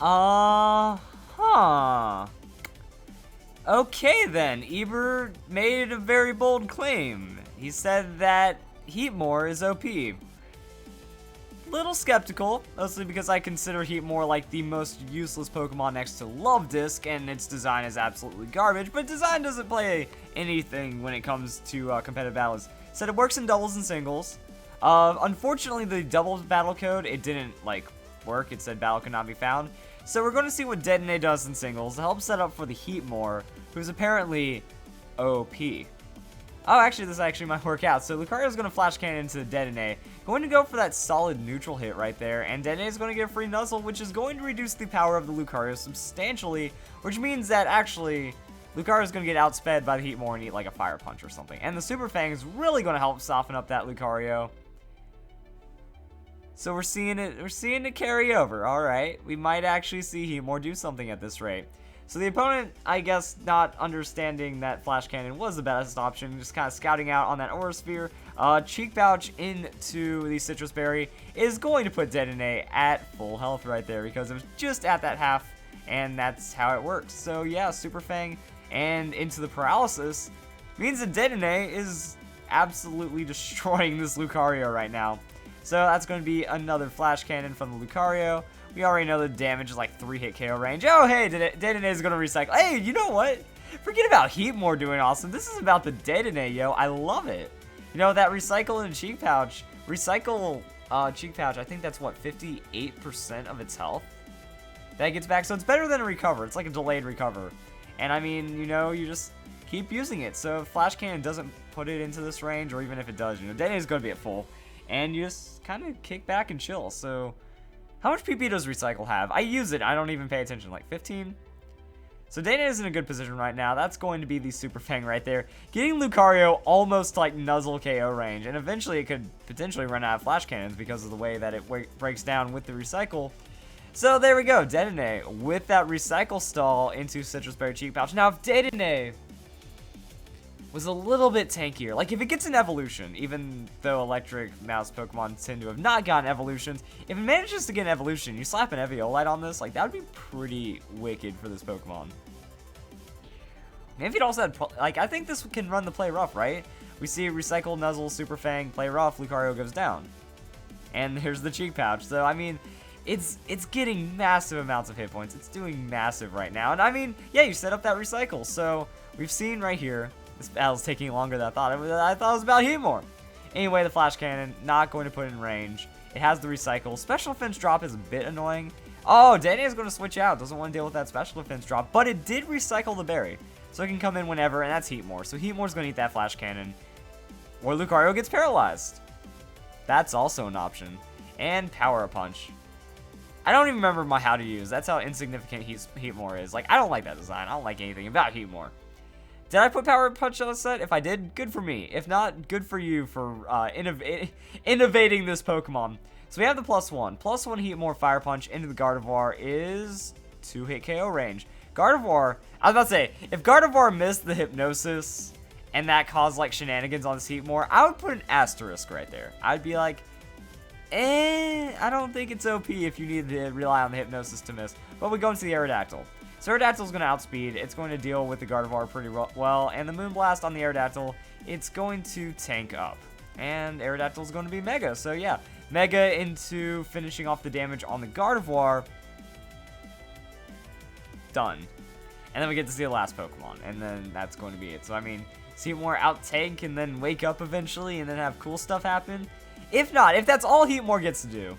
Huh. Okay then, Eber made a very bold claim. He said that Heatmor is OP. Little skeptical, mostly because I consider Heatmor like the most useless Pokemon next to Luvdisc, and its design is absolutely garbage, but design doesn't play anything when it comes to competitive battles. Said it works in doubles and singles. Unfortunately, the doubles battle code, it didn't, work. It said battle could not be found. So we're going to see what Dedenne does in singles to help set up for the Heatmor, who's apparently OP. Oh, actually, this actually might work out. So Lucario's going to Flash Cannon into the Dedenne, going to go for that solid neutral hit right there, and Dedenne is going to get a free Nuzzle, which is going to reduce the power of the Lucario substantially, which means that actually Lucario's going to get outsped by the Heatmor and eat like a Fire Punch or something. And the Super Fang is really going to help soften up that Lucario. So we're seeing it carry over. All right, we might actually see Heatmor do something at this rate. So the opponent, I guess, not understanding that Flash Cannon was the best option, just kind of scouting out on that Aura Sphere. Cheek Pouch into the Citrus Berry is going to put Dedenne at full health right there because it was just at that half, and that's how it works. So yeah, Super Fang and into the Paralysis means that Dedenne is absolutely destroying this Lucario right now. So that's going to be another Flash Cannon from the Lucario. We already know the damage is like 3-hit KO range. Oh, hey, Dedenne is going to recycle. Hey, you know what? Forget about Heatmor doing awesome. This is about the Dedenne, yo. I love it. You know, that Recycle and Cheek Pouch. Recycle Cheek Pouch, I think that's, what, 58% of its health? That gets back. So it's better than a Recover. It's like a delayed Recover. And, I mean, you know, you just keep using it. So if Flash Cannon doesn't put it into this range, or even if it does, you know, Dedenne is going to be at full. And you just kind of kick back and chill. So how much PP does Recycle have? I use it. I don't even pay attention. Like 15? So Dedenne is in a good position right now. That's going to be the Super Fang right there. Getting Lucario almost like Nuzzle KO range. And eventually it could potentially run out of Flash Cannons because of the way that it breaks down with the Recycle. So there we go. Dedenne with that Recycle stall into Citrus Berry Cheek Pouch. Now if Dedenne was a little bit tankier. Like, if it gets an evolution, even though electric mouse Pokemon tend to have not gotten evolutions, if it manages to get an evolution, you slap an Eviolite on this, like, that would be pretty wicked for this Pokemon. Maybe it also had, like, I think this can run the play rough, right? We see Recycle, Nuzzle, Super Fang, play rough, Lucario goes down. And here's the Cheek Pouch. So, I mean, it's getting massive amounts of hit points. It's doing massive right now. And, I mean, yeah, you set up that Recycle. So, we've seen right here, this battle's taking longer than I thought. I thought it was about Heatmor. Anyway, the Flash Cannon, not going to put it in range. It has the Recycle. Special Defense drop is a bit annoying. Oh, Dedenne is going to switch out. Doesn't want to deal with that Special Defense drop. But it did recycle the berry. So it can come in whenever, and that's Heatmor. So Heatmor's going to eat that Flash Cannon. Or Lucario gets paralyzed. That's also an option. And Power Punch. I don't even remember how to use. That's how insignificant Heatmor is. Like, I don't like that design. I don't like anything about Heatmor. Did I put Power Punch on the set? If I did, good for me. If not, good for you for innovating this Pokemon. So we have the +1. +1 Heatmor Fire Punch into the Gardevoir is 2-hit KO range. Gardevoir, I was about to say, if Gardevoir missed the Hypnosis and that caused like shenanigans on this Heatmor, I would put an asterisk right there. I'd be like, I don't think it's OP if you need to rely on the Hypnosis to miss. But we go into the Aerodactyl. So Aerodactyl's going to outspeed. It's going to deal with the Gardevoir pretty well. And the Moonblast on the Aerodactyl, it's going to tank up. And Aerodactyl's going to be Mega. So yeah, Mega into finishing off the damage on the Gardevoir. Done. And then we get to see the last Pokemon. And then that's going to be it. So I mean, see more out tank and then wake up eventually and then have cool stuff happen. If not, if that's all Heatmor gets to do,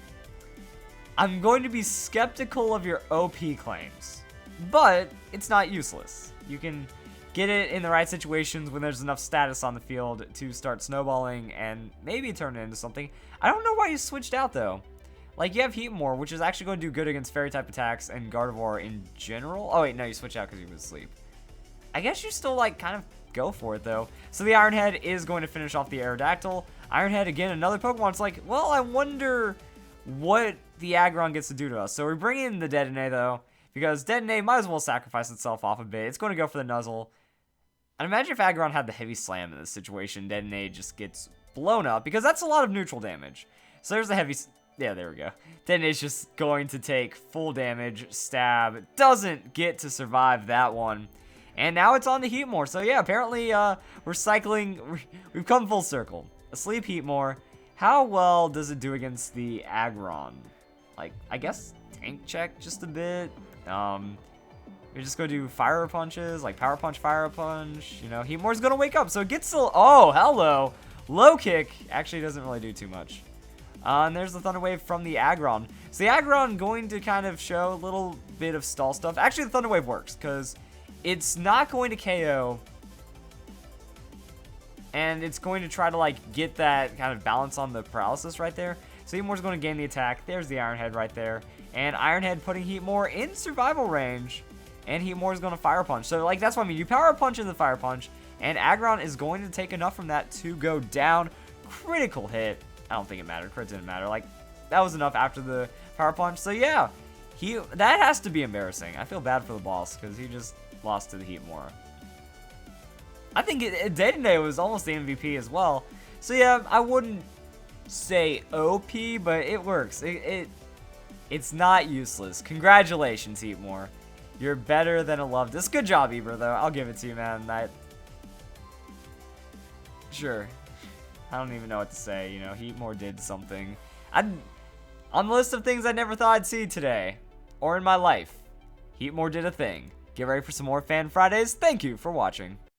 I'm going to be skeptical of your OP claims. But it's not useless. You can get it in the right situations when there's enough status on the field to start snowballing and maybe turn it into something. I don't know why you switched out though. Like, you have Heatmor, which is actually going to do good against fairy type attacks and Gardevoir in general. Oh wait, no, you switched out because you was asleep. I guess you still like kind of go for it though. So the Iron Head is going to finish off the Aerodactyl. Iron Head again, another Pokemon. It's like, well, I wonder what the Aggron gets to do to us. So we're bringing in the Dedenne though, because Dedenne might as well sacrifice itself off a bit. It's going to go for the Nuzzle. And imagine if Aggron had the Heavy Slam in this situation. Dedenne just gets blown up, because that's a lot of neutral damage. So there's the Heavy... Yeah, there we go. Then it's just going to take full damage. Stab. Doesn't get to survive that one. And now it's on to Heatmor. So yeah, apparently we're cycling. We've come full circle. Asleep Heatmor. How well does it do against the Aggron? Like, I guess tank check just a bit. You're just going to do fire punches, like power punch, fire punch. You know, Heatmor's going to wake up. So it gets still. Oh, hello. Low kick actually doesn't really do too much. And there's the Thunder Wave from the Aggron. So the Aggron going to kind of show a little bit of stall stuff. Actually, the Thunder Wave works because it's not going to KO. And it's going to try to, like, get that kind of balance on the paralysis right there. So Heatmor's going to gain the attack. There's the Iron Head right there. And Iron Head putting Heatmor in survival range. And Heatmor is going to Fire Punch. So, like, that's what I mean. You Power Punch into the Fire Punch. And Aggron is going to take enough from that to go down. Critical hit. I don't think it mattered. Crit didn't matter. Like, that was enough after the Power Punch. So, yeah. That has to be embarrassing. I feel bad for the boss because he just lost to the Heatmor. I think Dedenne was almost the MVP as well. So, yeah, I wouldn't say OP, but it works. It's not useless. Congratulations, Heatmor. You're better than a Luvdisc. Good job, Eber, though. I'll give it to you, man. Sure. I don't even know what to say. You know, Heatmor did something. On the list of things I never thought I'd see today, or in my life, Heatmor did a thing. Get ready for some more Fan Fridays. Thank you for watching.